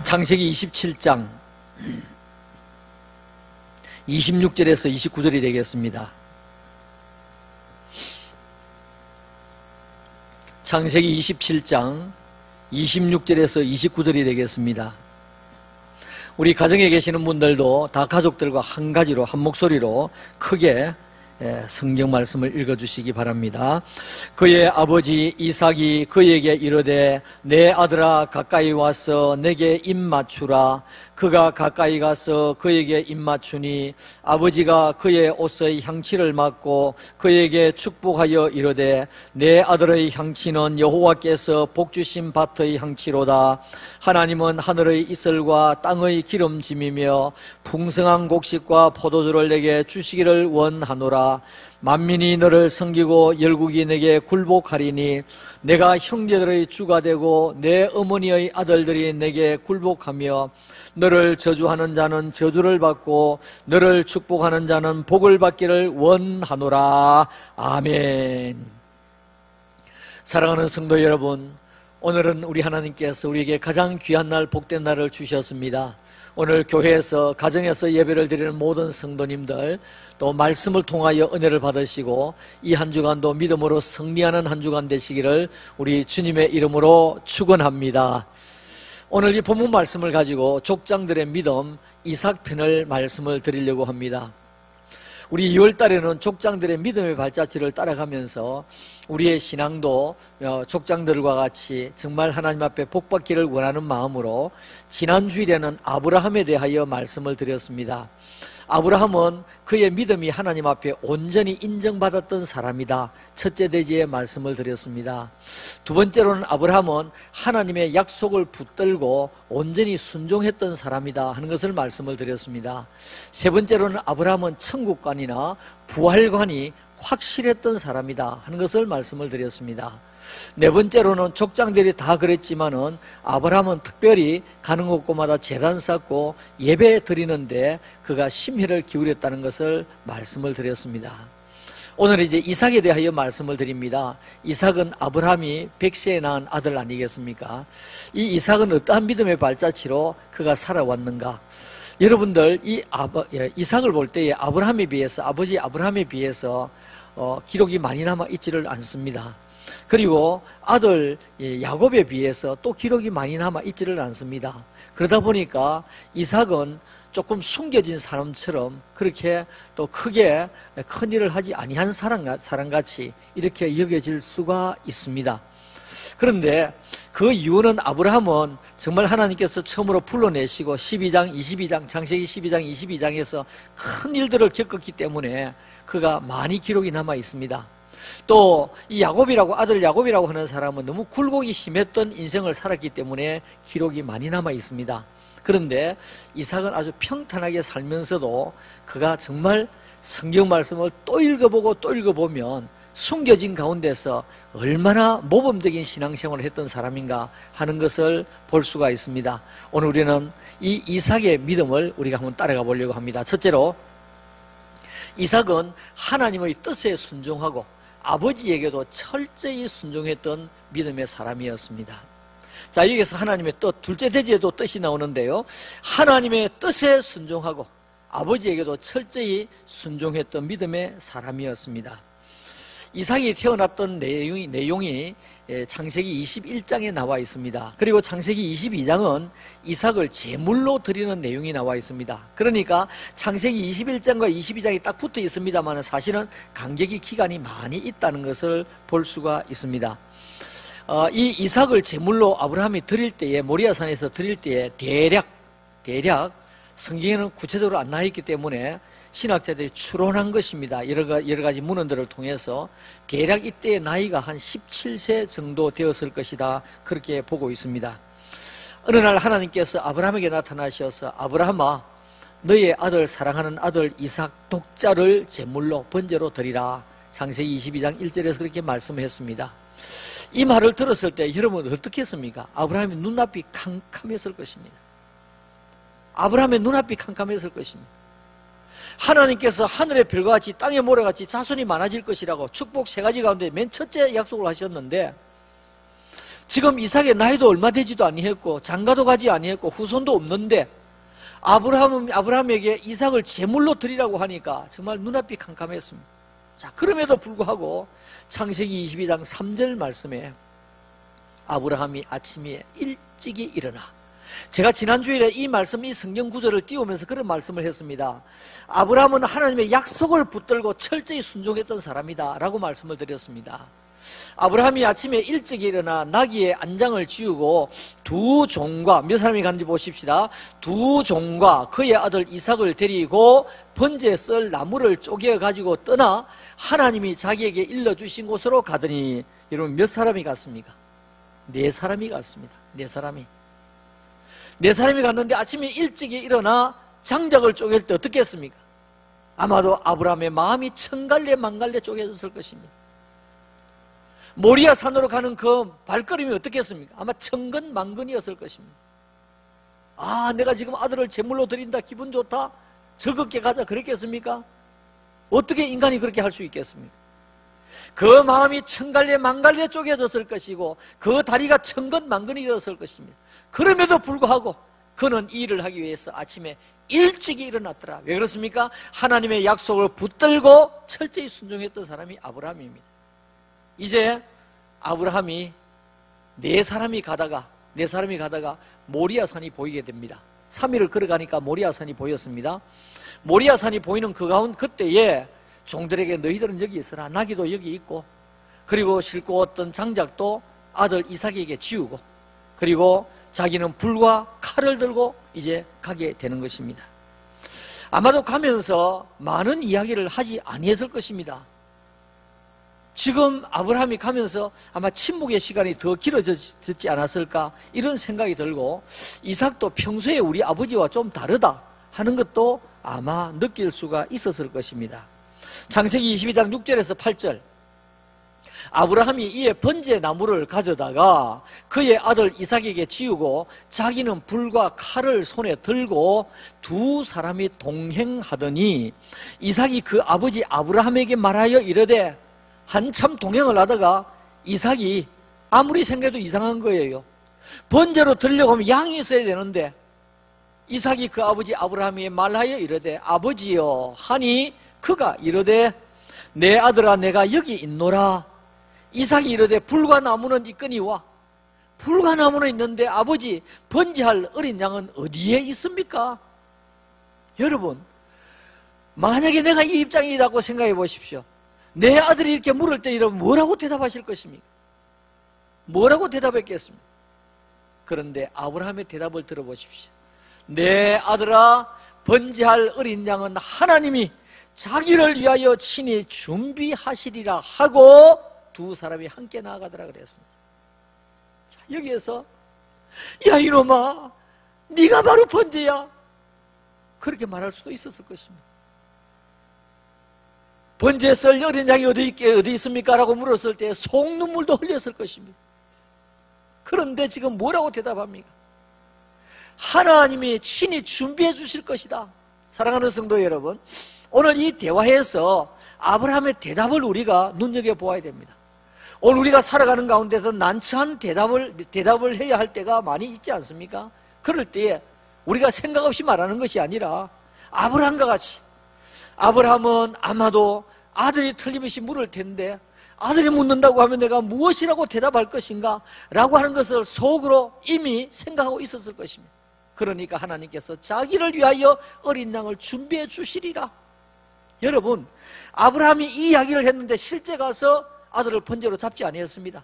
창세기 27장 26절에서 29절이 되겠습니다. 창세기 27장 26절에서 29절이 되겠습니다. 우리 가정에 계시는 분들도 다 가족들과 한 가지로 한 목소리로 크게 성경 말씀을 읽어주시기 바랍니다. 그의 아버지 이삭이 그에게 이르되 내 아들아 가까이 와서 내게 입 맞추라. 그가 가까이 가서 그에게 입 맞추니 아버지가 그의 옷의 향취를 맡고 그에게 축복하여 이르되 내 아들의 향취는 여호와께서 복주신 밭의 향취로다. 하나님은 하늘의 이슬과 땅의 기름짐이며 풍성한 곡식과 포도주를 내게 주시기를 원하노라. 만민이 너를 섬기고 열국이 내게 굴복하리니 내가 형제들의 주가 되고 내 어머니의 아들들이 내게 굴복하며 너를 저주하는 자는 저주를 받고 너를 축복하는 자는 복을 받기를 원하노라. 아멘. 사랑하는 성도 여러분, 오늘은 우리 하나님께서 우리에게 가장 귀한 날, 복된 날을 주셨습니다. 오늘 교회에서 가정에서 예배를 드리는 모든 성도님들, 또 말씀을 통하여 은혜를 받으시고 이 한 주간도 믿음으로 승리하는 한 주간 되시기를 우리 주님의 이름으로 축원합니다. 오늘 이 본문 말씀을 가지고 족장들의 믿음 이삭편을 말씀을 드리려고 합니다. 우리 2월달에는 족장들의 믿음의 발자취를 따라가면서 우리의 신앙도 족장들과 같이 정말 하나님 앞에 복받기를 원하는 마음으로 지난 주일에는 아브라함에 대하여 말씀을 드렸습니다. 아브라함은 그의 믿음이 하나님 앞에 온전히 인정받았던 사람이다. 첫째 대지에 말씀을 드렸습니다. 두 번째로는 아브라함은 하나님의 약속을 붙들고 온전히 순종했던 사람이다 하는 것을 말씀을 드렸습니다. 세 번째로는 아브라함은 천국관이나 부활관이 확실했던 사람이다 하는 것을 말씀을 드렸습니다. 네 번째로는 족장들이 다 그랬지만은 아브라함은 특별히 가는 곳곳마다 제단 쌓고 예배 드리는데 그가 심혈을 기울였다는 것을 말씀을 드렸습니다. 오늘 이제 이삭에 대하여 말씀을 드립니다. 이삭은 아브라함이 백세에 낳은 아들 아니겠습니까? 이 이삭은 어떠한 믿음의 발자취로 그가 살아왔는가? 여러분들 이삭을 볼 때에 아브라함에 비해서 아버지 아브라함에 비해서 기록이 많이 남아 있지를 않습니다. 그리고 아들 야곱에 비해서 또 기록이 많이 남아 있지를 않습니다. 그러다 보니까 이삭은 조금 숨겨진 사람처럼 그렇게 또 크게 큰 일을 하지 아니한 사람같이 이렇게 여겨질 수가 있습니다. 그런데 그 이유는 아브라함은 정말 하나님께서 처음으로 불러내시고 22장, 창세기 12장, 22장에서 큰 일들을 겪었기 때문에 그가 많이 기록이 남아 있습니다. 또 이 아들 야곱이라고 하는 사람은 너무 굴곡이 심했던 인생을 살았기 때문에 기록이 많이 남아 있습니다. 그런데 이삭은 아주 평탄하게 살면서도 그가 정말 성경 말씀을 또 읽어보고 또 읽어보면 숨겨진 가운데서 얼마나 모범적인 신앙생활을 했던 사람인가 하는 것을 볼 수가 있습니다. 오늘 우리는 이 이삭의 믿음을 우리가 한번 따라가 보려고 합니다. 첫째로 이삭은 하나님의 뜻에 순종하고 아버지에게도 철저히 순종했던 믿음의 사람이었습니다. 자, 여기서 하나님의 뜻, 둘째 대지에도 뜻이 나오는데요. 하나님의 뜻에 순종하고 아버지에게도 철저히 순종했던 믿음의 사람이었습니다. 이삭이 태어났던 내용이 창세기 21장에 나와 있습니다. 그리고 창세기 22장은 이삭을 제물로 드리는 내용이 나와 있습니다. 그러니까 창세기 21장과 22장이 딱 붙어 있습니다만 사실은 간격이 기간이 많이 있다는 것을 볼 수가 있습니다. 이 이삭을 제물로 아브라함이 드릴 때에 모리아산에서 드릴 때에 대략 성경에는 구체적으로 안 나와 있기 때문에 신학자들이 추론한 것입니다. 여러 가지 문헌들을 통해서 대략 이때의 나이가 한 17세 정도 되었을 것이다 그렇게 보고 있습니다. 어느 날 하나님께서 아브라함에게 나타나셔서 아브라함아 너의 아들 사랑하는 아들 이삭 독자를 제물로 번제로 드리라. 창세기 22장 1절에서 그렇게 말씀했습니다. 이 말을 들었을 때 여러분 어떻게 했습니까? 아브라함의 눈앞이 캄캄했을 것입니다. 아브라함의 눈앞이 캄캄했을 것입니다. 하나님께서 하늘의 별과 같이 땅의 모래같이 자손이 많아질 것이라고 축복 세 가지 가운데 맨 첫째 약속을 하셨는데 지금 이삭의 나이도 얼마 되지도 아니했고 장가도 가지 아니했고 후손도 없는데 아브라함에게 이삭을 제물로 드리라고 하니까 정말 눈앞이 캄캄했습니다. 자, 그럼에도 불구하고 창세기 22장 3절 말씀에 아브라함이 아침에 일찍이 일어나, 제가 지난주일에 이 말씀, 이 성경 구절을 띄우면서 그런 말씀을 했습니다. 아브라함은 하나님의 약속을 붙들고 철저히 순종했던 사람이다 라고 말씀을 드렸습니다. 아브라함이 아침에 일찍 일어나 나귀의 안장을 지우고 두 종과, 몇 사람이 갔는지 보십시다. 두 종과 그의 아들 이삭을 데리고 번제에 쓸 나무를 쪼개 가지고 떠나 하나님이 자기에게 일러주신 곳으로 가더니, 여러분 몇 사람이 갔습니까? 네 사람이 갔습니다. 네 사람이 갔는데 아침에 일찍이 일어나 장작을 쪼갤 때 어떻게 했습니까? 아마도 아브라함의 마음이 천갈래 만갈래 쪼개졌을 것입니다. 모리아 산으로 가는 그 발걸음이 어떻겠습니까? 아마 천근만근이었을 것입니다. 아, 내가 지금 아들을 제물로 드린다, 기분 좋다, 즐겁게 가자, 그랬겠습니까? 어떻게 인간이 그렇게 할 수 있겠습니까? 그 마음이 천갈래 만갈래 쪼개졌을 것이고 그 다리가 천근만근이 되었을 것입니다. 그럼에도 불구하고 그는 이 일을 하기 위해서 아침에 일찍이 일어났더라. 왜 그렇습니까? 하나님의 약속을 붙들고 철저히 순종했던 사람이 아브라함입니다. 이제 아브라함이 네 사람이 가다가 모리아 산이 보이게 됩니다. 3일을 걸어가니까 모리아 산이 보였습니다. 모리아 산이 보이는 그때에 종들에게 너희들은 여기 있으라, 나귀도 여기 있고, 그리고 싣고 왔던 장작도 아들 이삭에게 지우고, 그리고 자기는 불과 칼을 들고 이제 가게 되는 것입니다. 아마도 가면서 많은 이야기를 하지 아니했을 것입니다. 지금 아브라함이 가면서 아마 침묵의 시간이 더 길어졌지 않았을까, 이런 생각이 들고, 이삭도 평소에 우리 아버지와 좀 다르다 하는 것도 아마 느낄 수가 있었을 것입니다. 창세기 22장 6절에서 8절, 아브라함이 이에 번제 나무를 가져다가 그의 아들 이삭에게 지우고 자기는 불과 칼을 손에 들고 두 사람이 동행하더니 이삭이 그 아버지 아브라함에게 말하여 이르되, 한참 동행을 하다가 이삭이 아무리 생각해도 이상한 거예요. 번제로 드리려고 하면 양이 있어야 되는데 이삭이 그 아버지 아브라함에게 말하여 이르되, 아버지여 하니 그가 이르되, 내 아들아 내가 여기 있노라. 이삭이 이르되, 불과 나무는 있거니와. 불과 나무는 있는데 아버지, 번제할 어린 양은 어디에 있습니까? 여러분, 만약에 내가 이 입장이라고 생각해 보십시오. 내 아들이 이렇게 물을 때 이러면 뭐라고 대답하실 것입니까? 뭐라고 대답했겠습니까? 그런데 아브라함의 대답을 들어보십시오. 내 아들아, 번제할 어린 양은 하나님이 자기를 위하여 친히 준비하시리라 하고 두 사람이 함께 나아가더라 그랬습니다. 자, 여기에서 야 이놈아, 네가 바로 번제야, 그렇게 말할 수도 있었을 것입니다. 번제에 쓸 어린 양이 어디 있습니까? 라고 물었을 때 속눈물도 흘렸을 것입니다. 그런데 지금 뭐라고 대답합니까? 하나님이 친히 준비해 주실 것이다. 사랑하는 성도 여러분, 오늘 이 대화에서 아브라함의 대답을 우리가 눈여겨보아야 됩니다. 오늘 우리가 살아가는 가운데서 난처한 대답을 해야 할 때가 많이 있지 않습니까? 그럴 때에 우리가 생각 없이 말하는 것이 아니라 아브라함과 같이, 아브라함은 아마도 아들이 틀림없이 물을 텐데 아들이 묻는다고 하면 내가 무엇이라고 대답할 것인가 라고 하는 것을 속으로 이미 생각하고 있었을 것입니다. 그러니까 하나님께서 자기를 위하여 어린 양을 준비해 주시리라. 여러분, 아브라함이 이 이야기를 했는데 실제 가서 아들을 번제로 잡지 아니했습니다.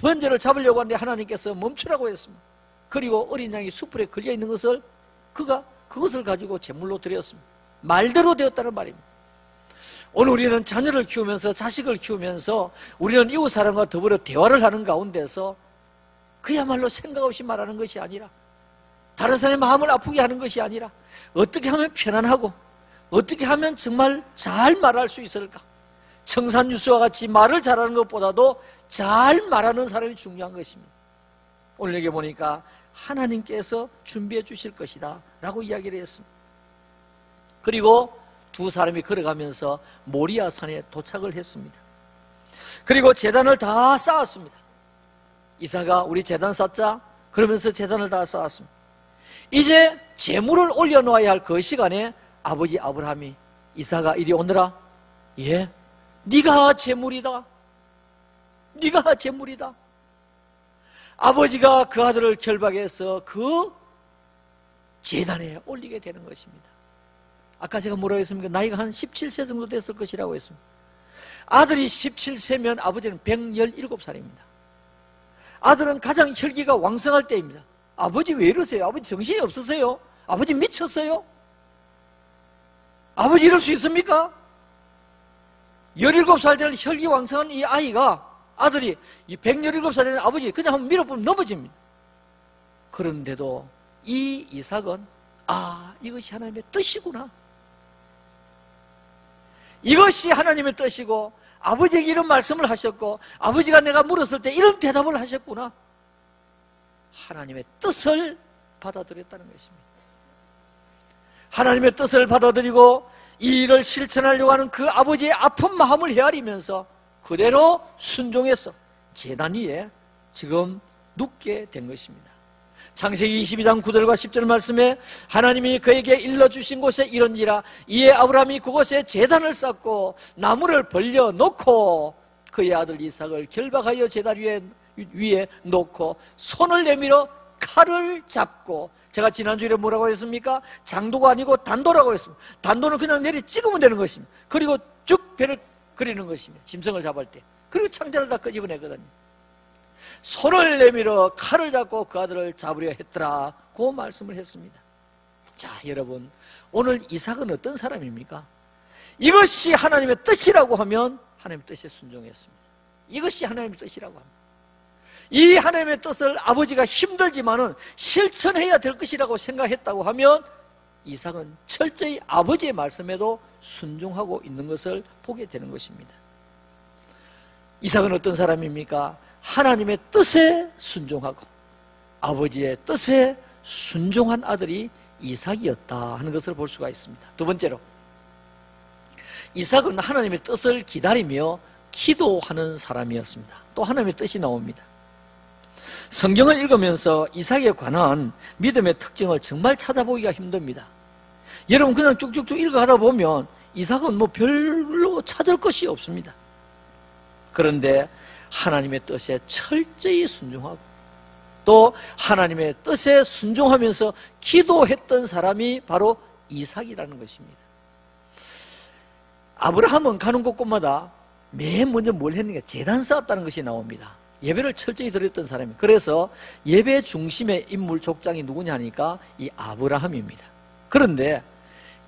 번제를 잡으려고 하는데 하나님께서 멈추라고 했습니다. 그리고 어린 양이 숯불에 걸려있는 것을 그것을 가지고 제물로 드렸습니다. 말대로 되었다는 말입니다. 오늘 우리는 자녀를 키우면서, 자식을 키우면서 우리는 이웃 사람과 더불어 대화를 하는 가운데서 그야말로 생각 없이 말하는 것이 아니라, 다른 사람의 마음을 아프게 하는 것이 아니라 어떻게 하면 편안하고 어떻게 하면 정말 잘 말할 수 있을까? 청산유수와 같이 말을 잘하는 것보다도 잘 말하는 사람이 중요한 것입니다. 오늘 여기 보니까 하나님께서 준비해 주실 것이다 라고 이야기를 했습니다. 그리고 두 사람이 걸어가면서 모리아 산에 도착을 했습니다. 그리고 제단을 다 쌓았습니다. 이삭아 우리 제단 쌓자. 그러면서 제단을 다 쌓았습니다. 이제 제물을 올려놓아야 할 그 시간에 아버지 아브라함이 이삭아 이리 오너라. 예, 네가 제물이다. 네가 제물이다. 아버지가 그 아들을 결박해서 그 제단에 올리게 되는 것입니다. 아까 제가 뭐라고 했습니까? 나이가 한 17세 정도 됐을 것이라고 했습니다. 아들이 17세면 아버지는 117살입니다. 아들은 가장 혈기가 왕성할 때입니다. 아버지 왜 이러세요? 아버지 정신이 없으세요? 아버지 미쳤어요? 아버지 이럴 수 있습니까? 17살 되는 혈기 왕성한 이 아이가, 아들이 이 117살 되는 아버지 그냥 한번 밀어보면 넘어집니다. 그런데도 이 이삭은 이것이 하나님의 뜻이구나. 이것이 하나님의 뜻이고 아버지에게 이런 말씀을 하셨고 아버지가 내가 물었을 때 이런 대답을 하셨구나. 하나님의 뜻을 받아들였다는 것입니다. 하나님의 뜻을 받아들이고 이 일을 실천하려고 하는 그 아버지의 아픈 마음을 헤아리면서 그대로 순종해서 제단 위에 지금 눕게 된 것입니다. 창세기 22장 9절과 10절 말씀에 하나님이 그에게 일러주신 곳에 이른지라 이에 아브라함이 그곳에 제단을 쌓고 나무를 벌려놓고 그의 아들 이삭을 결박하여 제단 위에 놓고 손을 내밀어 칼을 잡고, 제가 지난주에 뭐라고 했습니까? 장도가 아니고 단도라고 했습니다. 단도는 그냥 내리 찍으면 되는 것입니다. 그리고 쭉 배를 그리는 것입니다. 짐승을 잡을 때. 그리고 창자를 다 끄집어내거든요. 손을 내밀어 칼을 잡고 그 아들을 잡으려 했더라. 그 말씀을 했습니다. 자, 여러분, 오늘 이삭은 어떤 사람입니까? 이것이 하나님의 뜻이라고 하면 하나님의 뜻에 순종했습니다. 이것이 하나님의 뜻이라고 합니다. 이 하나님의 뜻을 아버지가 힘들지만은 실천해야 될 것이라고 생각했다고 하면 이삭은 철저히 아버지의 말씀에도 순종하고 있는 것을 보게 되는 것입니다. 이삭은 어떤 사람입니까? 하나님의 뜻에 순종하고 아버지의 뜻에 순종한 아들이 이삭이었다 하는 것을 볼 수가 있습니다. 두 번째로, 이삭은 하나님의 뜻을 기다리며 기도하는 사람이었습니다. 또 하나님의 뜻이 나옵니다. 성경을 읽으면서 이삭에 관한 믿음의 특징을 정말 찾아보기가 힘듭니다. 여러분 그냥 쭉쭉쭉 읽어가다 보면 이삭은 뭐 별로 찾을 것이 없습니다. 그런데 하나님의 뜻에 철저히 순종하고 또 하나님의 뜻에 순종하면서 기도했던 사람이 바로 이삭이라는 것입니다. 아브라함은 가는 곳곳마다 맨 먼저 뭘 했는가? 제단 쌓았다는 것이 나옵니다. 예배를 철저히 드렸던 사람이에요. 그래서 예배 중심의 인물 족장이 누구냐 하니까 이 아브라함입니다. 그런데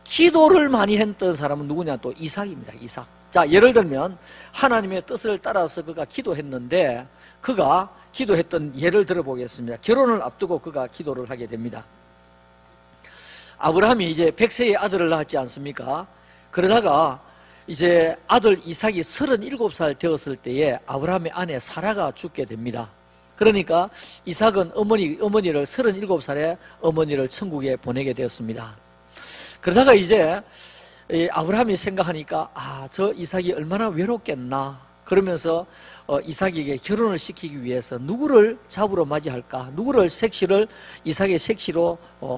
기도를 많이 했던 사람은 누구냐? 또 이삭입니다. 이삭. 자, 예를 들면 하나님의 뜻을 따라서 그가 기도했는데 그가 기도했던 예를 들어보겠습니다. 결혼을 앞두고 그가 기도를 하게 됩니다. 아브라함이 이제 100세의 아들을 낳았지 않습니까? 그러다가 이제 아들 이삭이 37살 되었을 때에 아브라함의 아내 사라가 죽게 됩니다. 그러니까 이삭은 어머니를 37살에 어머니를 천국에 보내게 되었습니다. 그러다가 이제 아브라함이 생각하니까 저 이삭이 얼마나 외롭겠나. 그러면서 이삭에게 결혼을 시키기 위해서 누구를 잡으러 맞이할까, 누구를 이삭의 색시로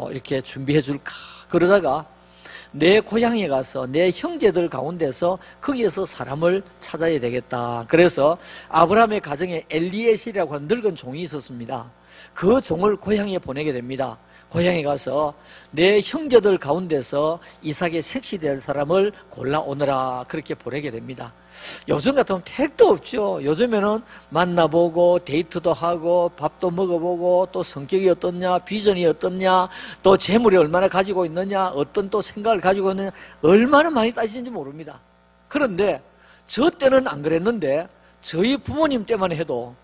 이렇게 준비해 줄까. 그러다가 내 고향에 가서 내 형제들 가운데서 거기에서 사람을 찾아야 되겠다. 그래서 아브라함의 가정에 엘리에셀이라고 하는 늙은 종이 있었습니다. 그 종을 고향에 보내게 됩니다. 고향에 가서 내 형제들 가운데서 이삭의 색시될 사람을 골라오너라. 그렇게 보내게 됩니다. 요즘 같으면 택도 없죠. 요즘에는 만나보고 데이트도 하고 밥도 먹어보고 또 성격이 어떻냐, 비전이 어떻냐, 또 재물이 얼마나 가지고 있느냐, 어떤 또 생각을 가지고 있느냐, 얼마나 많이 따지는지 모릅니다. 그런데 저 때는 안 그랬는데 저희 부모님 때만 해도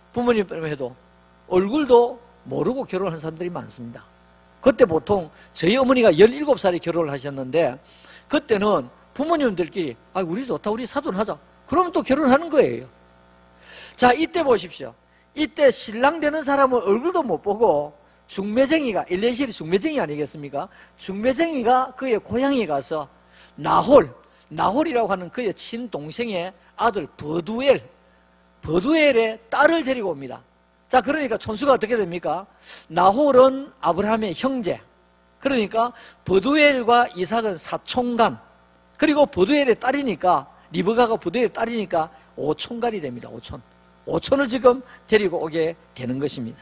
얼굴도 모르고 결혼한 사람들이 많습니다. 그때 보통 저희 어머니가 17살에 결혼을 하셨는데 그때는 부모님들끼리 우리 좋다, 우리 사돈하자. 그러면 또 결혼하는 거예요. 자, 이때 보십시오. 이때 신랑 되는 사람은 얼굴도 못 보고 중매쟁이가, 엘리에셀이 중매쟁이 아니겠습니까? 중매쟁이가 그의 고향에 가서 나홀이라고 하는 그의 친동생의 아들 버두엘의 딸을 데리고 옵니다. 자, 그러니까 촌수가 어떻게 됩니까? 나홀은 아브라함의 형제. 그러니까 버두엘과 이삭은 사촌간. 그리고 버두엘의 딸이니까, 리브가가 버두엘의 딸이니까 오촌간이 됩니다. 오촌을 지금 데리고 오게 되는 것입니다.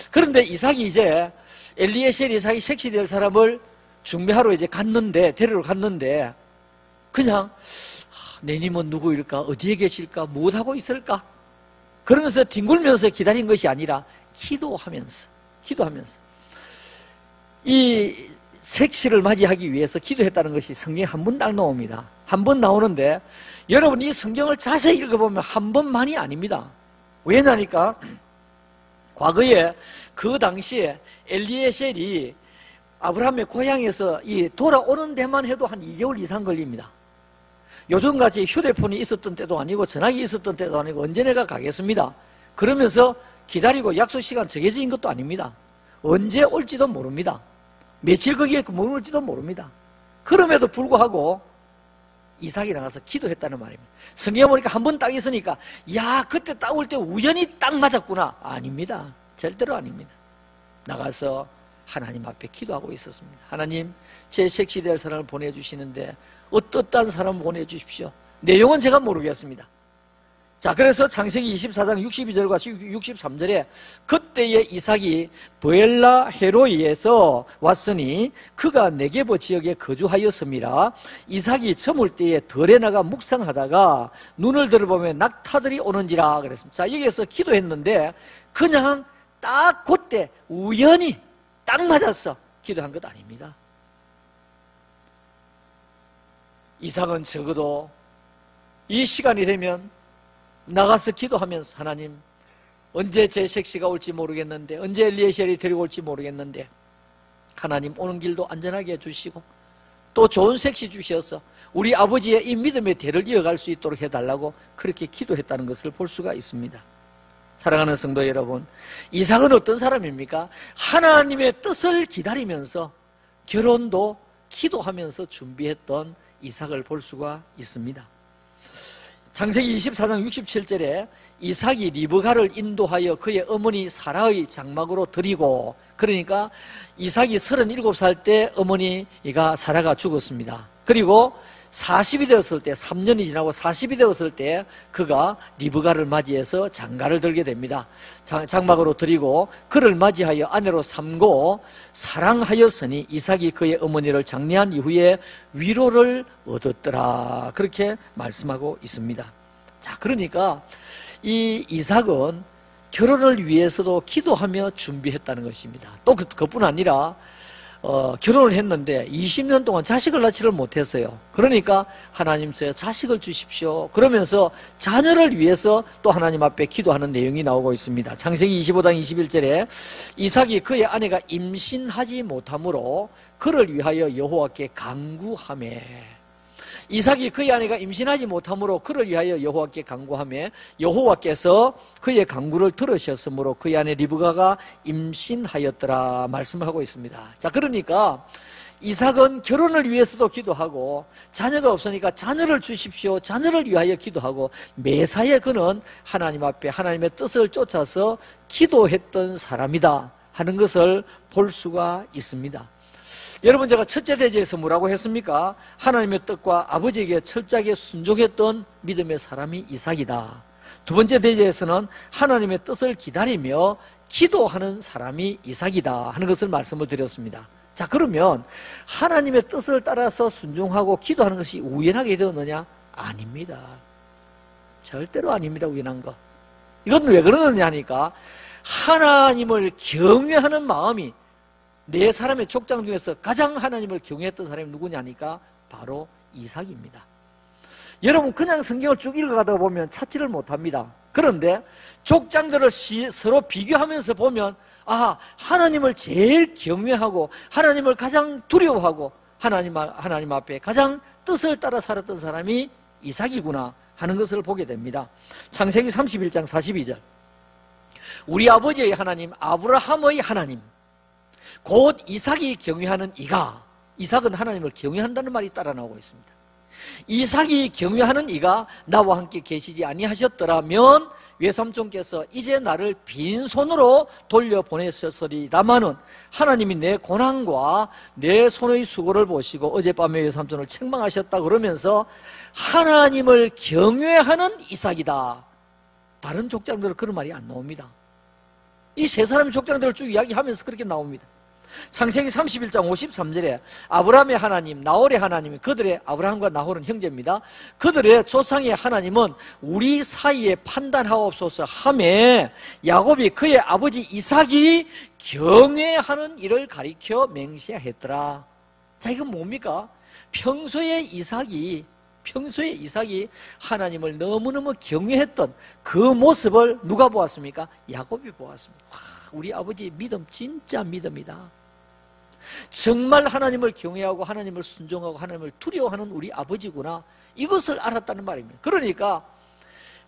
그런데 이삭이 이제 엘리에셀 이삭이 색시될 사람을 준비하러 이제 데리러 갔는데 그냥 내님은 누구일까? 어디에 계실까? 무엇하고 있을까? 그러면서 뒹굴면서 기다린 것이 아니라 기도하면서 이 색시를 맞이하기 위해서 기도했다는 것이 성경에 한 번 딱 나옵니다. 한 번 나오는데 여러분 이 성경을 자세히 읽어보면 한 번만이 아닙니다. 왜냐니까 과거에 그 당시에 엘리에셀이 아브라함의 고향에서 돌아오는 데만 해도 한 2개월 이상 걸립니다. 요즘같이 휴대폰이 있었던 때도 아니고 전화기 있었던 때도 아니고 언제 내가 가겠습니다. 그러면서 기다리고 약속 시간 정해진 것도 아닙니다. 언제 올지도 모릅니다. 며칠 거기에 머물지도 모릅니다. 그럼에도 불구하고 이삭이 나가서 기도했다는 말입니다. 성경에 보니까 한 번 딱 있으니까 야 그때 딱 올 때 우연히 딱 맞았구나. 아닙니다. 절대로 아닙니다. 나가서 하나님 앞에 기도하고 있었습니다. 하나님, 제 색시될 사람을 보내주시는데 어떻단 사람 보내주십시오. 내용은 제가 모르겠습니다. 자, 그래서 창세기 24장 62절과 63절에 그때의 이삭이 브엘라 헤로이에서 왔으니 그가 네게보 지역에 거주하였음이라. 이삭이 저물 때에 덜에 나가 묵상하다가 눈을 들어보면 낙타들이 오는지라 그랬습니다. 자, 여기에서 기도했는데 그냥 딱 그때 우연히 딱 맞았어. 기도한 것 아닙니다. 이삭은 적어도 이 시간이 되면 나가서 기도하면서 하나님, 언제 제 색시가 올지 모르겠는데, 언제 엘리에셀이 데리고 올지 모르겠는데 하나님 오는 길도 안전하게 해주시고 또 좋은 색시 주셔서 우리 아버지의 이 믿음의 대를 이어갈 수 있도록 해달라고 그렇게 기도했다는 것을 볼 수가 있습니다. 사랑하는 성도 여러분, 이삭은 어떤 사람입니까? 하나님의 뜻을 기다리면서 결혼도 기도하면서 준비했던 이삭을 볼 수가 있습니다. 창세기 24장 67절에 이삭이 리브가를 인도하여 그의 어머니 사라의 장막으로 들이고, 그러니까 이삭이 37살 때 어머니가 사라가 죽었습니다. 그리고 40이 되었을 때, 3년이 지나고 40이 되었을 때 그가 리브가를 맞이해서 장가를 들게 됩니다. 장막으로 들이고 그를 맞이하여 아내로 삼고 사랑하였으니 이삭이 그의 어머니를 장례한 이후에 위로를 얻었더라. 그렇게 말씀하고 있습니다. 자, 그러니까 이 이삭은 결혼을 위해서도 기도하며 준비했다는 것입니다. 또 그뿐 아니라 결혼을 했는데 20년 동안 자식을 낳지를 못했어요. 그러니까 하나님 저 자식을 주십시오. 그러면서 자녀를 위해서 또 하나님 앞에 기도하는 내용이 나오고 있습니다. 창세기 25장 21절에 이삭이 그의 아내가 임신하지 못하므로 그를 위하여 여호와께 간구하매, 이삭이 그의 아내가 임신하지 못하므로 그를 위하여 여호와께 간구하며 여호와께서 그의 간구를 들으셨으므로 그의 아내 리브가가 임신하였더라 말씀을 하고 있습니다. 자, 그러니까 이삭은 결혼을 위해서도 기도하고 자녀가 없으니까 자녀를 주십시오, 자녀를 위하여 기도하고 매사에 그는 하나님 앞에 하나님의 뜻을 쫓아서 기도했던 사람이다 하는 것을 볼 수가 있습니다. 여러분, 제가 첫째 대지에서 뭐라고 했습니까? 하나님의 뜻과 아버지에게 철저하게 순종했던 믿음의 사람이 이삭이다. 두 번째 대지에서는 하나님의 뜻을 기다리며 기도하는 사람이 이삭이다 하는 것을 말씀을 드렸습니다. 자, 그러면 하나님의 뜻을 따라서 순종하고 기도하는 것이 우연하게 되었느냐? 아닙니다. 절대로 아닙니다. 우연한 거. 이건 왜 그러느냐 하니까 하나님을 경외하는 마음이 네 사람의 족장 중에서 가장 하나님을 경외했던 사람이 누구냐 하니까 바로 이삭입니다. 여러분, 그냥 성경을 쭉 읽어가다 보면 찾지를 못합니다. 그런데 족장들을 서로 비교하면서 보면 하나님을 제일 경외하고 하나님을 가장 두려워하고 하나님 앞에 가장 뜻을 따라 살았던 사람이 이삭이구나 하는 것을 보게 됩니다. 창세기 31장 42절, 우리 아버지의 하나님 아브라함의 하나님 곧 이삭이 경외하는 이삭은 하나님을 경외한다는 말이 따라 나오고 있습니다. 이삭이 경외하는 이가 나와 함께 계시지 아니하셨더라면 외삼촌께서 이제 나를 빈손으로 돌려보내셨으리다마는 하나님이 내 고난과 내 손의 수고를 보시고 어젯밤에 외삼촌을 책망하셨다 그러면서 하나님을 경외하는 이삭이다. 다른 족장들은 그런 말이 안 나옵니다. 이 세 사람의 족장들을 쭉 이야기하면서 그렇게 나옵니다. 창세기 31장 53절에 아브라함의 하나님, 나홀의 하나님, 그들의 아브라함과 나홀은 형제입니다. 그들의 조상의 하나님은 우리 사이에 판단하옵소서 하매 야곱이 그의 아버지 이삭이 경외하는 일을 가리켜 맹세했더라. 자, 이건 뭡니까? 평소에 이삭이 하나님을 너무너무 경외했던 그 모습을 누가 보았습니까? 야곱이 보았습니다. 와, 우리 아버지의 믿음 진짜 믿음이다. 정말 하나님을 경외하고 하나님을 순종하고 하나님을 두려워하는 우리 아버지구나, 이것을 알았다는 말입니다. 그러니까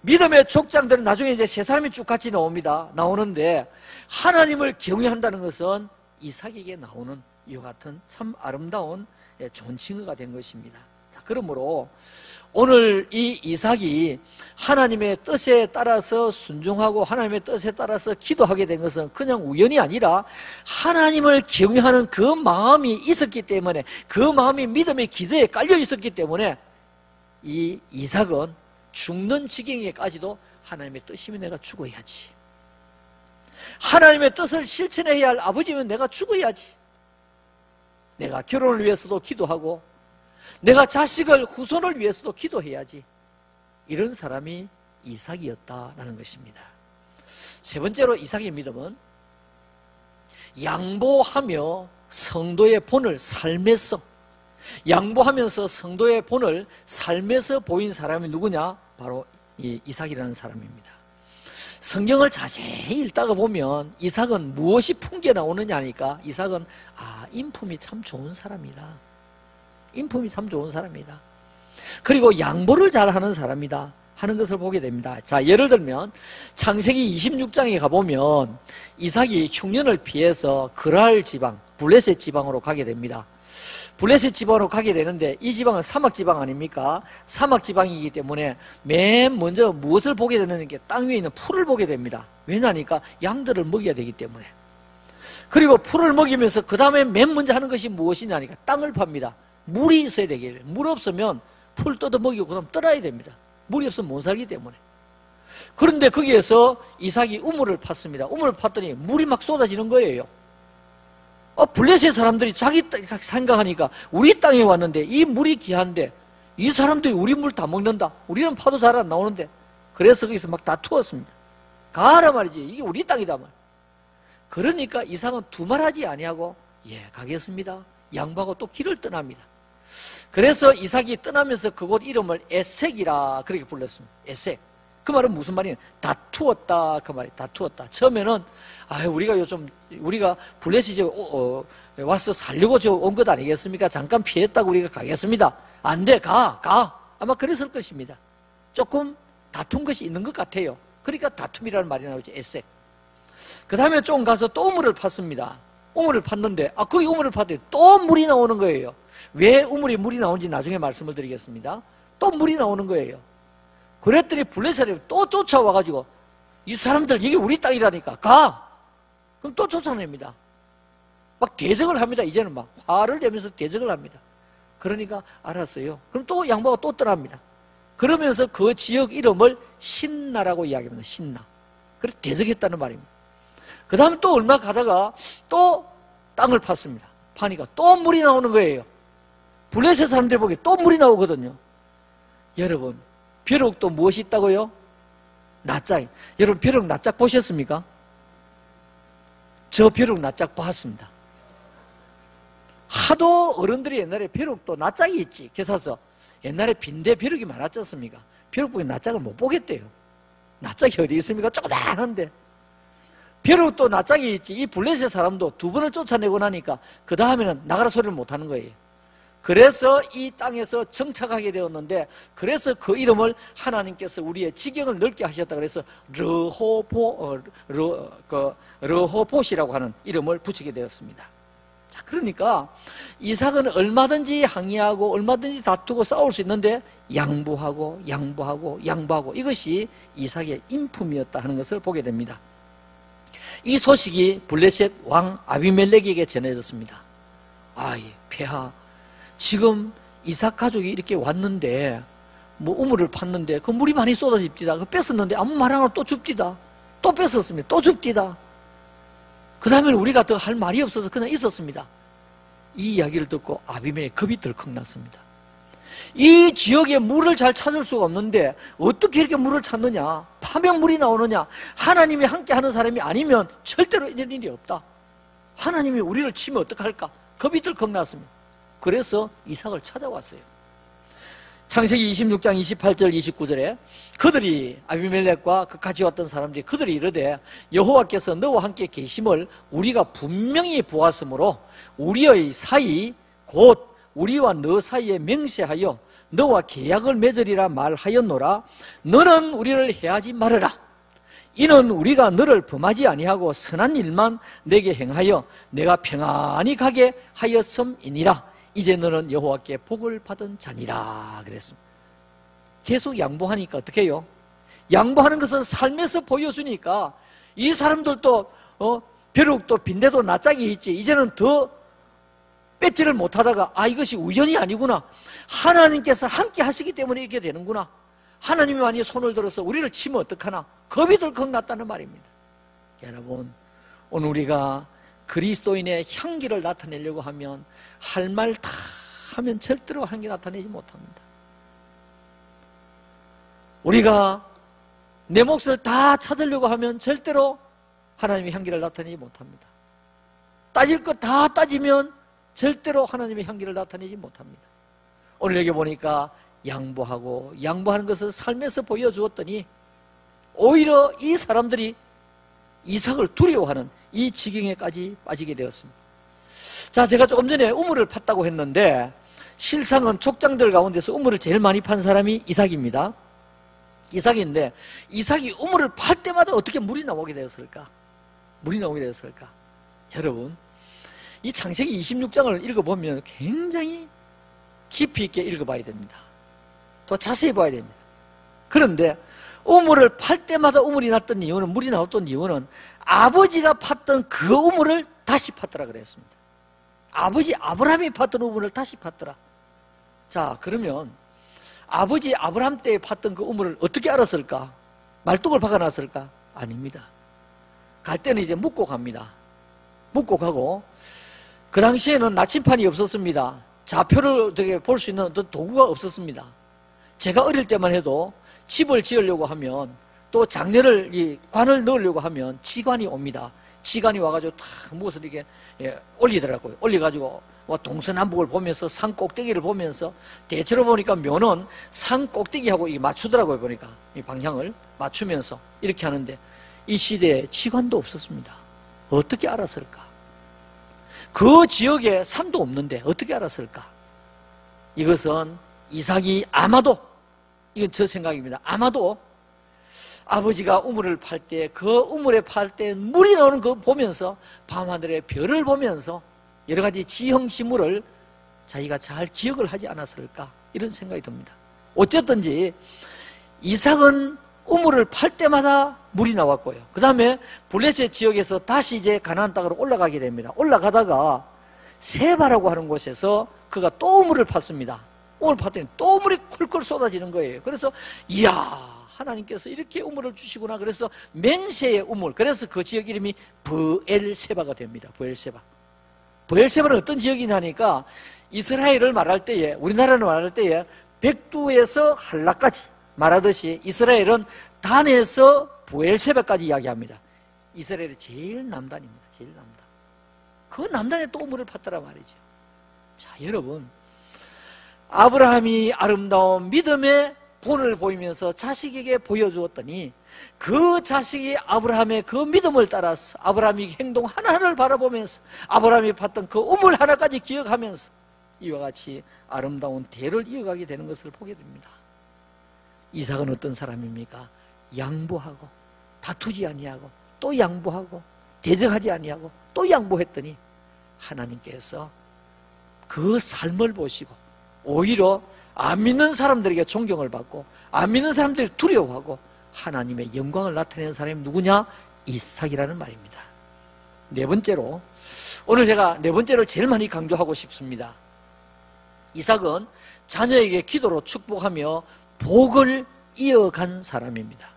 믿음의 족장들은 나중에 이제 세 사람이 쭉 같이 나오는데 하나님을 경외한다는 것은 이삭에게 나오는 이와 같은 참 아름다운 좋은 칭의가 된 것입니다. 자, 그러므로 오늘 이 이삭이 하나님의 뜻에 따라서 순종하고 하나님의 뜻에 따라서 기도하게 된 것은 그냥 우연이 아니라 하나님을 경외하는 그 마음이 있었기 때문에, 그 마음이 믿음의 기저에 깔려 있었기 때문에 이 이삭은 죽는 지경에까지도 하나님의 뜻이면 내가 죽어야지, 하나님의 뜻을 실천해야 할 아버지면 내가 죽어야지, 내가 결혼을 위해서도 기도하고 내가 자식을 후손을 위해서도 기도해야지, 이런 사람이 이삭이었다라는 것입니다. 세 번째로 이삭의 믿음은 양보하며 성도의 본을 삶에서, 양보하면서 성도의 본을 삶에서 보인 사람이 누구냐? 바로 이 이삭이라는 사람입니다. 성경을 자세히 읽다가 보면 이삭은 무엇이 풍겨 나오느냐 하니까 이삭은 인품이 참 좋은 사람이다, 인품이 참 좋은 사람이다, 그리고 양보를 잘하는 사람이다 하는 것을 보게 됩니다. 자, 예를 들면 창세기 26장에 가보면 이삭이 흉년을 피해서 그랄 지방, 블레셋 지방으로 가게 됩니다. 블레셋 지방으로 가게 되는데 이 지방은 사막 지방 아닙니까? 사막 지방이기 때문에 맨 먼저 무엇을 보게 되는 게 땅 위에 있는 풀을 보게 됩니다. 왜냐니까 양들을 먹여야 되기 때문에. 그리고 풀을 먹이면서 그 다음에 맨 먼저 하는 것이 무엇이냐니까 땅을 팝니다. 물이 있어야 되겠어요. 물 없으면 풀 뜯어 먹이고 그 다음 떠나야 됩니다. 물이 없으면 못 살기 때문에. 그런데 거기에서 이삭이 우물을 팠습니다. 우물을 팠더니 물이 막 쏟아지는 거예요. 블레셋 사람들이 자기 땅 생각하니까 우리 땅에 왔는데 이 물이 귀한데 이 사람들이 우리 물 다 먹는다, 우리는 파도 잘 안 나오는데, 그래서 거기서 막 다투었습니다. 가라 말이지, 이게 우리 땅이다 말. 그러니까 이삭은 두말하지 아니하고 가겠습니다, 양보하고 또 길을 떠납니다. 그래서 이삭이 떠나면서 그곳 이름을 에색이라 그렇게 불렀습니다. 에색. 그 말은 무슨 말이냐? 다투었다, 그 말이. 다투었다. 처음에는 우리가 블레셋에 와서 살려고 온 것 아니겠습니까? 잠깐 피했다고 우리가 가겠습니다. 안 돼, 가. 아마 그랬을 것입니다. 조금 다툰 것이 있는 것 같아요. 그러니까 다툼이라는 말이 나오죠. 에색. 그 다음에 좀 가서 또 우물을 팠습니다. 우물을 팠는데 거기 우물을 팠더니 또 물이 나오는 거예요. 왜 물이 나오는지 나중에 말씀을 드리겠습니다. 또 물이 나오는 거예요. 그랬더니 블레셋이 또 쫓아와가지고 이 사람들 이게 우리 땅이라니까 가! 그럼 또 쫓아냅니다. 막 대적을 합니다. 이제는 막 화를 내면서 대적을 합니다. 그러니까 알았어요. 그럼 또 양보가 또 떠납니다. 그러면서 그 지역 이름을 신나라고 이야기합니다. 신나. 그래서 대적했다는 말입니다. 그 다음에 또 얼마 가다가 또 땅을 팠습니다. 파니까 또 물이 나오는 거예요. 블레셋 사람들 보기에 또 물이 나오거든요. 여러분, 벼룩도 무엇이 있다고요? 낯짝. 여러분, 벼룩 낯짝 보셨습니까? 저 벼룩 낯짝 봤습니다. 하도 어른들이 옛날에 벼룩도 낯짝이 있지. 그래서 옛날에 빈대 벼룩이 많았지 않습니까? 벼룩 보기 낯짝을 못 보겠대요. 낯짝이 어디 있습니까? 조그만한데. 벼룩도 낯짝이 있지. 이 블레셋 사람도 두 번을 쫓아내고 나니까 그 다음에는 나가라 소리를 못 하는 거예요. 그래서 이 땅에서 정착하게 되었는데, 그래서 그 이름을 하나님께서 우리의 지경을 넓게 하셨다 그래서 르호봇이라고 하는 이름을 붙이게 되었습니다. 자, 그러니까 이삭은 얼마든지 항의하고 얼마든지 다투고 싸울 수 있는데 양보하고 양보하고 양보하고, 이것이 이삭의 인품이었다 하는 것을 보게 됩니다. 이 소식이 블레셋 왕 아비멜렉에게 전해졌습니다. 아, 폐하, 지금 이삭 가족이 이렇게 왔는데 뭐 우물을 팠는데 그 물이 많이 쏟아집디다. 그 뺐었는데 아무 말 안 하고 또 줍디다. 또 뺐었습니다. 또 줍디다. 그 다음에 우리가 더 할 말이 없어서 그냥 있었습니다. 이 이야기를 듣고 아비멜렉 겁이 덜컥 났습니다. 이 지역에 물을 잘 찾을 수가 없는데 어떻게 이렇게 물을 찾느냐? 파면 물이 나오느냐? 하나님이 함께하는 사람이 아니면 절대로 이런 일이 없다. 하나님이 우리를 치면 어떡할까? 겁이 덜컥 났습니다. 그래서 이삭을 찾아왔어요. 창세기 26장 28절 29절에 그들이, 아비멜렉과 그 같이 왔던 사람들이 그들이 이르되 여호와께서 너와 함께 계심을 우리가 분명히 보았으므로 우리의 사이 곧 우리와 너 사이에 맹세하여 너와 계약을 맺으리라 말하였노라. 너는 우리를 해하지 말아라. 이는 우리가 너를 범하지 아니하고 선한 일만 내게 행하여 내가 평안히 가게 하였음이니라. 이제 너는 여호와께 복을 받은 자니라 그랬습니다. 계속 양보하니까 어떻게 해요? 양보하는 것은 삶에서 보여주니까 이 사람들도 벼룩도 빈대도 낯짝이 있지, 이제는 더 뺏지를 못하다가 이것이 우연이 아니구나, 하나님께서 함께 하시기 때문에 이렇게 되는구나, 하나님이 만약에 손을 들어서 우리를 치면 어떡하나, 겁이 덜컥 났다는 말입니다. 여러분, 오늘 우리가 그리스도인의 향기를 나타내려고 하면 할 말 다 하면 절대로 향기 나타내지 못합니다. 우리가 내 몫을 다 찾으려고 하면 절대로 하나님의 향기를 나타내지 못합니다. 따질 것 다 따지면 절대로 하나님의 향기를 나타내지 못합니다. 오늘 여기 보니까 양보하고 양보하는 것을 삶에서 보여주었더니 오히려 이 사람들이 이삭을 두려워하는 이 지경에까지 빠지게 되었습니다. 자, 제가 조금 전에 우물을 팠다고 했는데 실상은 족장들 가운데서 우물을 제일 많이 판 사람이 이삭입니다. 이삭인데 이삭이 우물을 팔 때마다 어떻게 물이 나오게 되었을까? 물이 나오게 되었을까? 여러분, 이 창세기 26장을 읽어보면 굉장히 깊이 있게 읽어봐야 됩니다. 더 자세히 봐야 됩니다. 그런데 우물을 팔 때마다 우물이 났던 이유는, 물이 나왔던 이유는 아버지가 팠던 그 우물을 다시 팠더라 그랬습니다. 아버지 아브라함이 팠던 우물을 다시 팠더라. 자, 그러면 아버지 아브라함 때 팠던 그 우물을 어떻게 알았을까? 말뚝을 박아놨을까? 아닙니다. 갈 때는 이제 묻고 갑니다. 묻고 가고, 그 당시에는 나침판이 없었습니다. 좌표를 어떻게 볼 수 있는 도구가 없었습니다. 제가 어릴 때만 해도 집을 지으려고 하면, 또 장례를, 이 관을 넣으려고 하면 지관이 옵니다. 지관이 와가지고 탁 무엇을 이렇게 올리더라고요. 올려가지고 동서남북을 보면서 산 꼭대기를 보면서, 대체로 보니까 묘는 산 꼭대기하고 이게 맞추더라고요. 보니까 이 방향을 맞추면서 이렇게 하는데, 이 시대에 지관도 없었습니다. 어떻게 알았을까? 그 지역에 산도 없는데 어떻게 알았을까? 이것은 이삭이 아마도, 이건 제 생각입니다, 아마도 아버지가 우물을 팔 때, 그 우물에 팔 때 물이 나오는 거 보면서, 밤하늘의 별을 보면서 여러 가지 지형지물을 자기가 잘 기억을 하지 않았을까, 이런 생각이 듭니다. 어쨌든지 이삭은 우물을 팔 때마다 물이 나왔고요. 그 다음에 블레셋 지역에서 다시 이제 가나안 땅으로 올라가게 됩니다. 올라가다가 세바라고 하는 곳에서 그가 또 우물을 팠습니다. 우물을 팠더니 또 물이 쿨쿨 쏟아지는 거예요. 그래서 이야, 하나님께서 이렇게 우물을 주시구나. 그래서 맹세의 우물, 그래서 그 지역 이름이 브엘세바가 됩니다. 브엘세바. 브엘세바는 어떤 지역이냐니까, 이스라엘을 말할 때에, 우리나라를 말할 때에 백두에서 한라까지 말하듯이 이스라엘은 단에서 브엘세바까지 이야기합니다. 이스라엘의 제일 남단입니다. 제일 남단. 그 남단에 또 우물을 팠더라 말이죠. 자, 여러분, 아브라함이 아름다운 믿음의 본을 보이면서 자식에게 보여주었더니, 그 자식이 아브라함의 그 믿음을 따라서 아브라함의 행동 하나하나를 바라보면서 아브라함이 팠던 그 우물 하나까지 기억하면서 이와 같이 아름다운 대를 이어가게 되는 것을 보게 됩니다. 이삭은 어떤 사람입니까? 양보하고 다투지 아니하고 또 양보하고 대적하지 아니하고 또 양보했더니 하나님께서 그 삶을 보시고 오히려 안 믿는 사람들에게 존경을 받고 안 믿는 사람들이 두려워하고 하나님의 영광을 나타내는 사람이 누구냐? 이삭이라는 말입니다. 네 번째로, 오늘 제가 네 번째를 제일 많이 강조하고 싶습니다. 이삭은 자녀에게 기도로 축복하며 복을 이어간 사람입니다.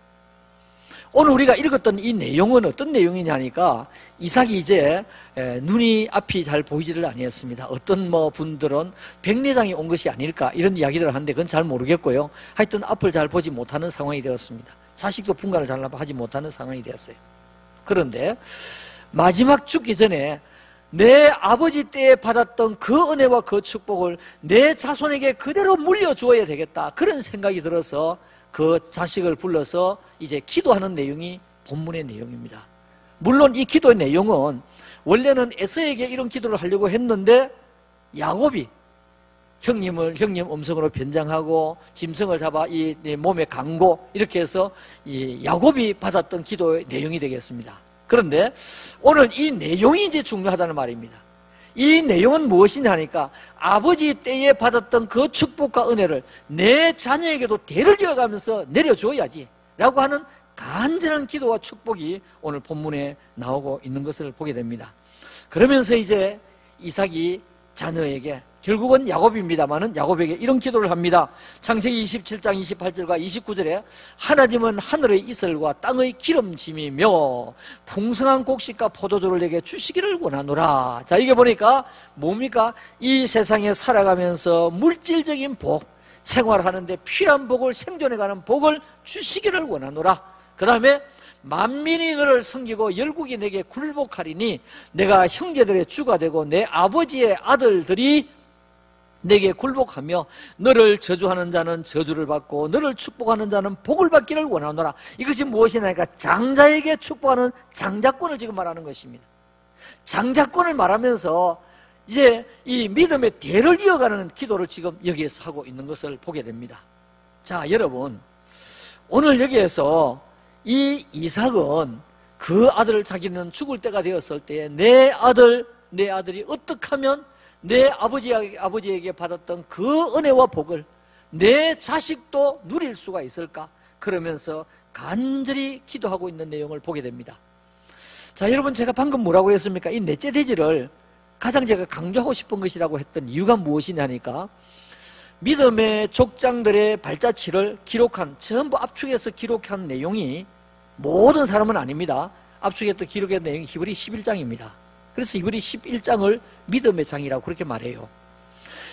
오늘 우리가 읽었던 이 내용은 어떤 내용이냐니까, 이삭이 이제 눈이 앞이 잘 보이지를 아니했습니다. 어떤 분들은 백내장이 온 것이 아닐까 이런 이야기들을 하는데 그건 잘 모르겠고요. 하여튼 앞을 잘 보지 못하는 상황이 되었습니다. 자식도 분간을 잘 하지 못하는 상황이 되었어요. 그런데 마지막 죽기 전에 내 아버지 때에 받았던 그 은혜와 그 축복을 내 자손에게 그대로 물려주어야 되겠다, 그런 생각이 들어서 그 자식을 불러서 이제 기도하는 내용이 본문의 내용입니다. 물론 이 기도의 내용은 원래는 에서에게 이런 기도를 하려고 했는데 야곱이 형님 음성으로 변장하고 짐승을 잡아 이 몸에 감고 이렇게 해서 이 야곱이 받았던 기도의 내용이 되겠습니다. 그런데 오늘 이 내용이 이제 중요하다는 말입니다. 이 내용은 무엇이냐 하니까, 아버지 때에 받았던 그 축복과 은혜를 내 자녀에게도 대를 이어가면서 내려줘야지 라고 하는 간절한 기도와 축복이 오늘 본문에 나오고 있는 것을 보게 됩니다. 그러면서 이제 이삭이 자녀에게, 결국은 야곱입니다마는 야곱에게 이런 기도를 합니다. 창세기 27장 28절과 29절에 하나님은 하늘의 이슬과 땅의 기름짐이며 풍성한 곡식과 포도주를 내게 주시기를 원하노라. 자, 이게 보니까 뭡니까? 이 세상에 살아가면서 물질적인 복, 생활하는데 필요한 복을, 생존해가는 복을 주시기를 원하노라. 그 다음에 만민이 너를 섬기고 열국이 내게 굴복하리니 내가 형제들의 주가 되고 내 아버지의 아들들이 내게 굴복하며 너를 저주하는 자는 저주를 받고 너를 축복하는 자는 복을 받기를 원하노라. 이것이 무엇이냐니까 장자에게 축복하는 장자권을 지금 말하는 것입니다. 장자권을 말하면서 이제 이 믿음의 대를 이어가는 기도를 지금 여기에서 하고 있는 것을 보게 됩니다. 자, 여러분, 오늘 여기에서 이 이삭은 그 아들을 자기는 죽을 때가 되었을 때 내 아들이 어떻게 하면 내 아버지에게 받았던 그 은혜와 복을 내 자식도 누릴 수가 있을까? 그러면서 간절히 기도하고 있는 내용을 보게 됩니다. 자, 여러분, 제가 방금 뭐라고 했습니까? 이 넷째 대지를 가장 제가 강조하고 싶은 것이라고 했던 이유가 무엇이냐니까, 믿음의 족장들의 발자취를 기록한, 전부 압축해서 기록한 내용이 모든 사람은 아닙니다. 압축해서 기록한 내용이 히브리 11장입니다. 그래서 히브리 11장을 믿음의 장이라고 그렇게 말해요.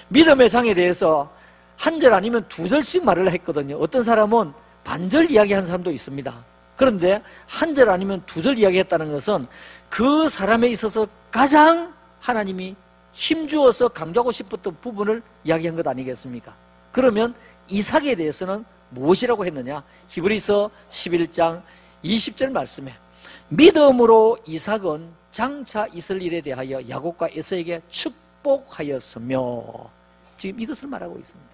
믿음의 장에 대해서 한 절 아니면 두 절씩 말을 했거든요. 어떤 사람은 반절 이야기한 사람도 있습니다. 그런데 한 절 아니면 두 절 이야기했다는 것은 그 사람에 있어서 가장 하나님이 힘주어서 강조하고 싶었던 부분을 이야기한 것 아니겠습니까? 그러면 이삭에 대해서는 무엇이라고 했느냐? 히브리서 11장 20절 말씀에 믿음으로 이삭은 장차 있을 일에 대하여 야곱과 에서에게 축복하였으며, 지금 이것을 말하고 있습니다.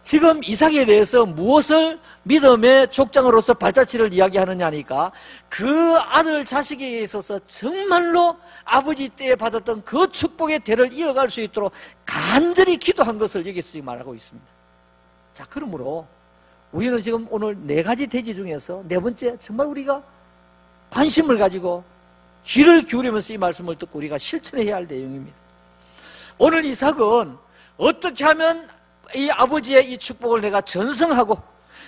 지금 이삭에 대해서 무엇을 믿음의 족장으로서 발자취를 이야기하느냐니까, 그 아들 자식에게 있어서 정말로 아버지 때에 받았던 그 축복의 대를 이어갈 수 있도록 간절히 기도한 것을 여기서 지금 말하고 있습니다. 자, 그러므로 우리는 지금 오늘 네 가지 대지 중에서 네 번째, 정말 우리가 관심을 가지고 귀를 기울이면서 이 말씀을 듣고 우리가 실천해야 할 내용입니다. 오늘 이삭은 어떻게 하면 이 아버지의 이 축복을 내가 전승하고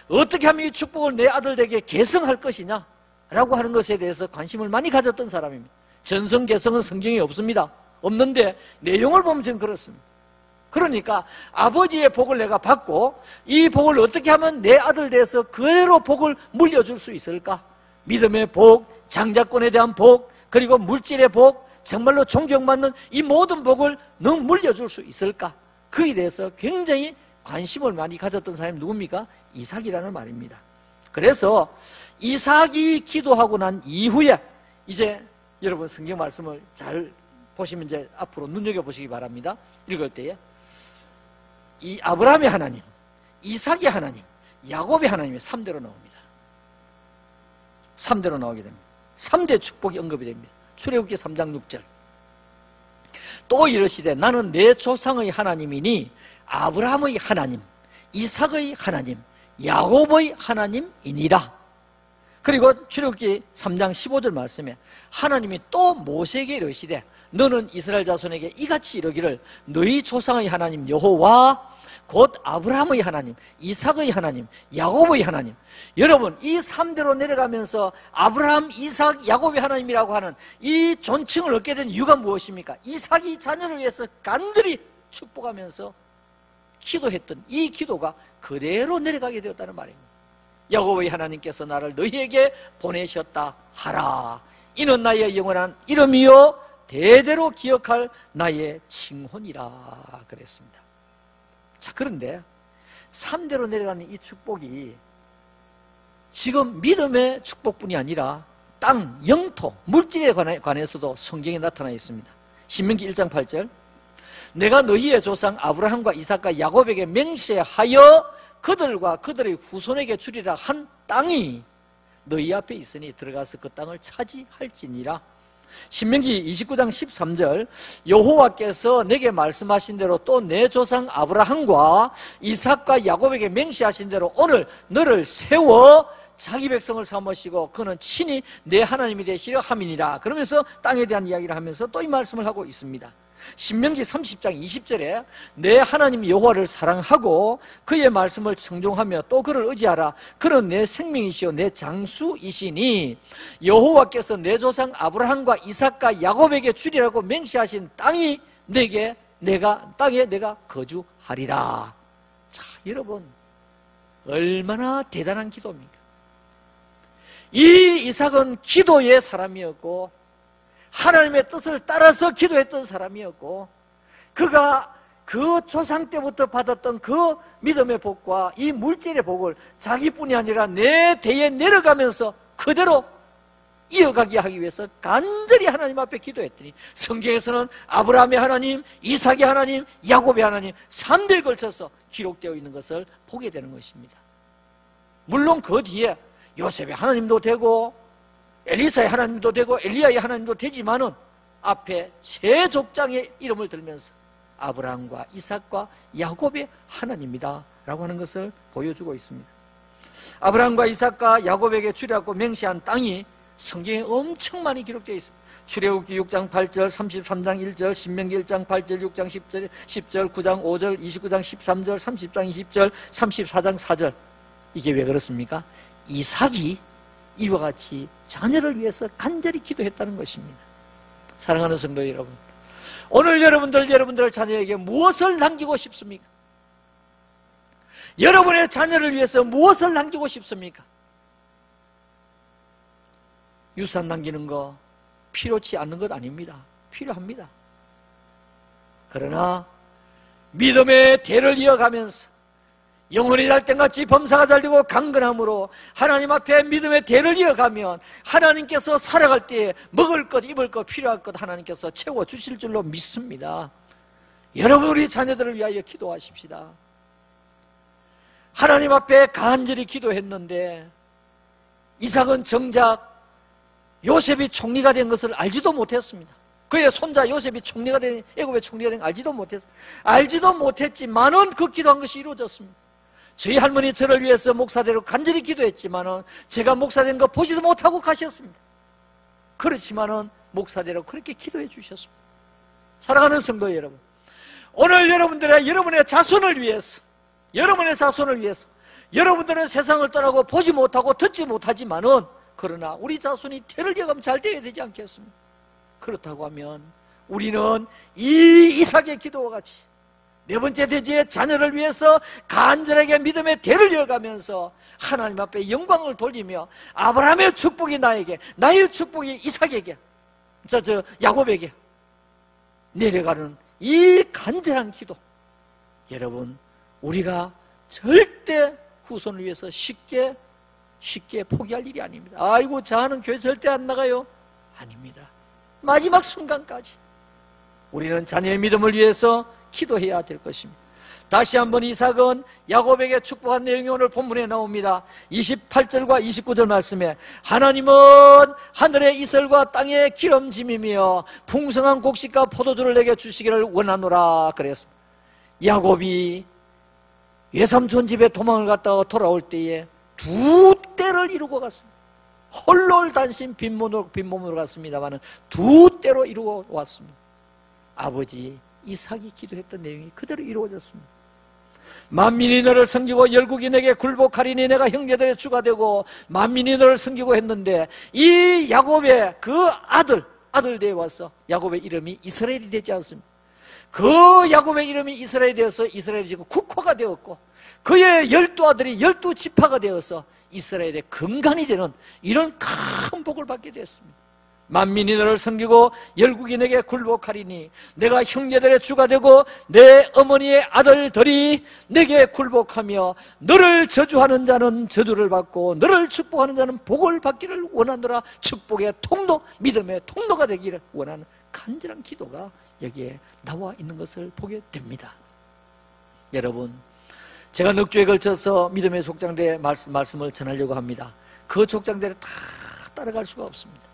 어떻게 하면 이 축복을 내 아들에게 계승할 것이냐 라고 하는 것에 대해서 관심을 많이 가졌던 사람입니다. 전승, 계승은 성경에 없습니다. 없는데 내용을 보면 지금 그렇습니다. 그러니까 아버지의 복을 내가 받고 이 복을 어떻게 하면 내 아들 대해서 그대로 복을 물려줄 수 있을까? 믿음의 복, 장자권에 대한 복, 그리고 물질의 복, 정말로 존경받는 이 모든 복을 너 물려줄 수 있을까? 그에 대해서 굉장히 관심을 많이 가졌던 사람이 누굽니까? 이삭이라는 말입니다. 그래서 이삭이 기도하고 난 이후에 이제 여러분 성경 말씀을 잘 보시면 이제 앞으로 눈여겨보시기 바랍니다. 읽을 때에 이 아브라함의 하나님, 이삭의 하나님, 야곱의 하나님이 3대로 나옵니다. 3대로 나오게 됩니다. 3대 축복이 언급이 됩니다. 출애굽기 3장 6절. 또 이르시되 나는 내 조상의 하나님이니 아브라함의 하나님, 이삭의 하나님, 야곱의 하나님이니라. 그리고 출애굽기 3장 15절 말씀에 하나님이 또 모세에게 이르시되 너는 이스라엘 자손에게 이같이 이르기를 너희 조상의 하나님 여호와 곧 아브라함의 하나님, 이삭의 하나님, 야곱의 하나님. 여러분, 이 3대로 내려가면서 아브라함, 이삭, 야곱의 하나님이라고 하는 이 존칭을 얻게 된 이유가 무엇입니까? 이삭이 자녀를 위해서 간절히 축복하면서 기도했던 이 기도가 그대로 내려가게 되었다는 말입니다. 야곱의 하나님께서 나를 너희에게 보내셨다 하라. 이는 나의 영원한 이름이요 대대로 기억할 나의 칭혼이라 그랬습니다. 자, 그런데 3대로 내려가는 이 축복이 지금 믿음의 축복뿐이 아니라 땅, 영토, 물질에 관해서도 성경에 나타나 있습니다. 신명기 1장 8절 내가 너희의 조상 아브라함과 이삭과 야곱에게 맹세하여 그들과 그들의 후손에게 주리라 한 땅이 너희 앞에 있으니 들어가서 그 땅을 차지할지니라. 신명기 29장 13절 여호와께서 내게 말씀하신 대로 또 내 조상 아브라함과 이삭과 야곱에게 맹세하신 대로 오늘 너를 세워 자기 백성을 삼으시고 그는 친히 내 하나님이 되시려 함이니라. 그러면서 땅에 대한 이야기를 하면서 또 이 말씀을 하고 있습니다. 신명기 30장 20절에 내 하나님 여호와를 사랑하고 그의 말씀을 청종하며 또 그를 의지하라. 그는 내 생명이시요 내 장수이시니 여호와께서 내 조상 아브라함과 이삭과 야곱에게 주리라고 맹세하신 땅이 땅에 내가 거주하리라. 자, 여러분 얼마나 대단한 기도입니까? 이 이삭은 기도의 사람이었고 하나님의 뜻을 따라서 기도했던 사람이었고 그가 그 조상 때부터 받았던 그 믿음의 복과 이 물질의 복을 자기뿐이 아니라 내 대에 내려가면서 그대로 이어가게 하기 위해서 간절히 하나님 앞에 기도했더니 성경에서는 아브라함의 하나님, 이삭의 하나님, 야곱의 하나님 3대에 걸쳐서 기록되어 있는 것을 보게 되는 것입니다. 물론 그 뒤에 요셉의 하나님도 되고 엘리사의 하나님도 되고 엘리야의 하나님도 되지만은 앞에 세 족장의 이름을 들면서 아브라함과 이삭과 야곱의 하나님이다 라고 하는 것을 보여주고 있습니다. 아브라함과 이삭과 야곱에게 주리라고 맹세한 땅이 성경에 엄청 많이 기록되어 있습니다. 출애굽기 6장 8절, 33장 1절, 신명기 1장 8절, 6장 10절, 9장 5절, 29장 13절, 30장 20절, 34장 4절. 이게 왜 그렇습니까? 이삭이 이와 같이 자녀를 위해서 간절히 기도했다는 것입니다. 사랑하는 성도 여러분, 오늘 여러분들 자녀에게 무엇을 남기고 싶습니까? 여러분의 자녀를 위해서 무엇을 남기고 싶습니까? 유산 남기는 거 필요치 않는 것 아닙니다. 필요합니다. 그러나 믿음의 대를 이어가면서 영혼이 잘된같이 범사가 잘되고 강건함으로 하나님 앞에 믿음의 대를 이어가면 하나님께서 살아갈 때에 먹을 것, 입을 것, 필요할 것 하나님께서 채워주실 줄로 믿습니다. 여러분 우리 자녀들을 위하여 기도하십시다. 하나님 앞에 간절히 기도했는데 이삭은 정작 요셉이 총리가 된 것을 알지도 못했습니다. 그의 손자 요셉이 총리가 된, 애굽의 총리가 된 알지도 못했습니다. 알지도 못했지만은 그 기도한 것이 이루어졌습니다. 저희 할머니 저를 위해서 목사대로 간절히 기도했지만은 제가 목사된 거 보지도 못하고 가셨습니다. 그렇지만은 목사대로 그렇게 기도해 주셨습니다. 사랑하는 성도 여러분, 오늘 여러분의 자손을 위해서, 여러분들은 세상을 떠나고 보지 못하고 듣지 못하지만은 그러나 우리 자손이 대를 이어가면 잘 되어야 되지 않겠습니까? 그렇다고 하면 우리는 이 이삭의 기도와 같이 네 번째 대지의 자녀를 위해서 간절하게 믿음의 대를 이어가면서 하나님 앞에 영광을 돌리며 아브라함의 축복이 나에게, 나의 축복이 이삭에게, 야곱에게 내려가는 이 간절한 기도, 여러분 우리가 절대 후손을 위해서 쉽게 포기할 일이 아닙니다. 아이고 저는 교회 절대 안 나가요. 아닙니다. 마지막 순간까지 우리는 자녀의 믿음을 위해서 기도해야 될 것입니다. 다시 한번 이삭은 야곱에게 축복한 내용이 오늘 본문에 나옵니다. 28절과 29절 말씀에 하나님은 하늘의 이슬과 땅의 기름짐이며 풍성한 곡식과 포도주를 내게 주시기를 원하노라 그랬습니다. 야곱이 외삼촌 집에 도망을 갔다가 돌아올 때에 두 때를 이루고 갔습니다. 홀로 단신 빈몸으로 갔습니다만 두 때로 이루고 왔습니다. 아버지 이삭이 기도했던 내용이 그대로 이루어졌습니다. 만민이 너를 섬기고 열국이 내게 굴복하리니 내가 형제들의 주가 되고 만민이 너를 섬기고 했는데 이 야곱의 그 아들대에 와서 야곱의 이름이 이스라엘이 되지 않습니다. 그 야곱의 이름이 이스라엘이 되어서 이스라엘이 지금 국호가 되었고 그의 12아들이 12지파가 되어서 이스라엘의 근간이 되는 이런 큰 복을 받게 되었습니다. 만민이 너를 섬기고 열국이 내게 굴복하리니 내가 형제들의 주가 되고 내 어머니의 아들들이 내게 굴복하며 너를 저주하는 자는 저주를 받고 너를 축복하는 자는 복을 받기를 원하노라. 축복의 통로, 믿음의 통로가 되기를 원하는 간절한 기도가 여기에 나와 있는 것을 보게 됩니다. 여러분, 제가 넉 주에 걸쳐서 믿음의 족장대 말씀을 전하려고 합니다. 그 족장대를 다 따라갈 수가 없습니다.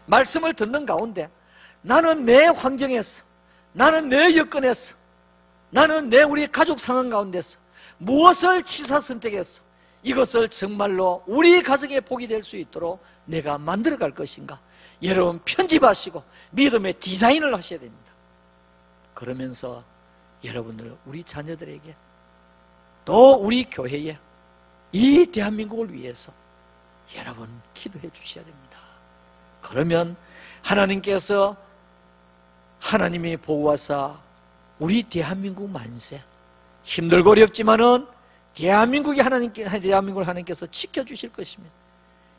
말씀을 듣는 가운데 나는 내 환경에서, 나는 내 여건에서, 나는 내 우리 가족 상황 가운데서 무엇을 취사 선택해서 이것을 정말로 우리 가정의 복이 될 수 있도록 내가 만들어 갈 것인가. 여러분 편집하시고 믿음의 디자인을 하셔야 됩니다. 그러면서 여러분들 우리 자녀들에게 또 우리 교회에 이 대한민국을 위해서 여러분 기도해 주셔야 됩니다. 그러면 하나님께서 하나님이 보호하사 우리 대한민국 만세, 힘들고 어렵지만은 대한민국을 하나님께서 지켜주실 것입니다.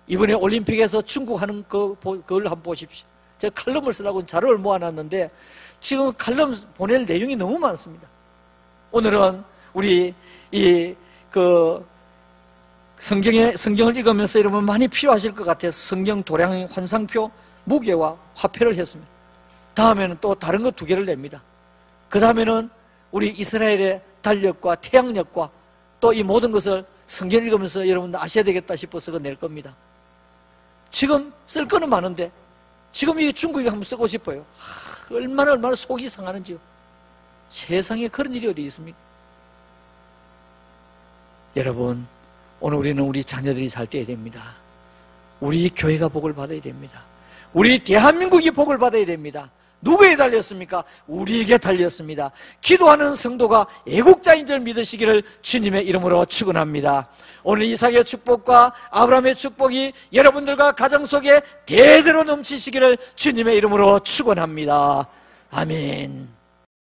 이번에 올림픽에서 중국 하는 그걸 한번 보십시오. 제가 칼럼을 쓰려고 자료를 모아놨는데 지금 칼럼 보낼 내용이 너무 많습니다. 오늘은 우리 성경을 읽으면서 여러분 많이 필요하실 것 같아서 성경 도량 환상표 무게와 화폐를 했습니다. 다음에는 또 다른 거 2개를 냅니다. 그 다음에는 우리 이스라엘의 달력과 태양력과 또 이 모든 것을 성경 읽으면서 여러분 아셔야 되겠다 싶어서 낼 겁니다. 지금 쓸 거는 많은데 지금 이 중국에 한번 쓰고 싶어요. 얼마나 속이 상하는지요. 세상에 그런 일이 어디 있습니까? 여러분, 오늘 우리는 우리 자녀들이 잘 돼야 됩니다. 우리 교회가 복을 받아야 됩니다. 우리 대한민국이 복을 받아야 됩니다. 누구에 달렸습니까? 우리에게 달렸습니다. 기도하는 성도가 애국자인 줄 믿으시기를 주님의 이름으로 축원합니다. 오늘 이삭의 축복과 아브라함의 축복이 여러분들과 가정 속에 대대로 넘치시기를 주님의 이름으로 축원합니다. 아멘.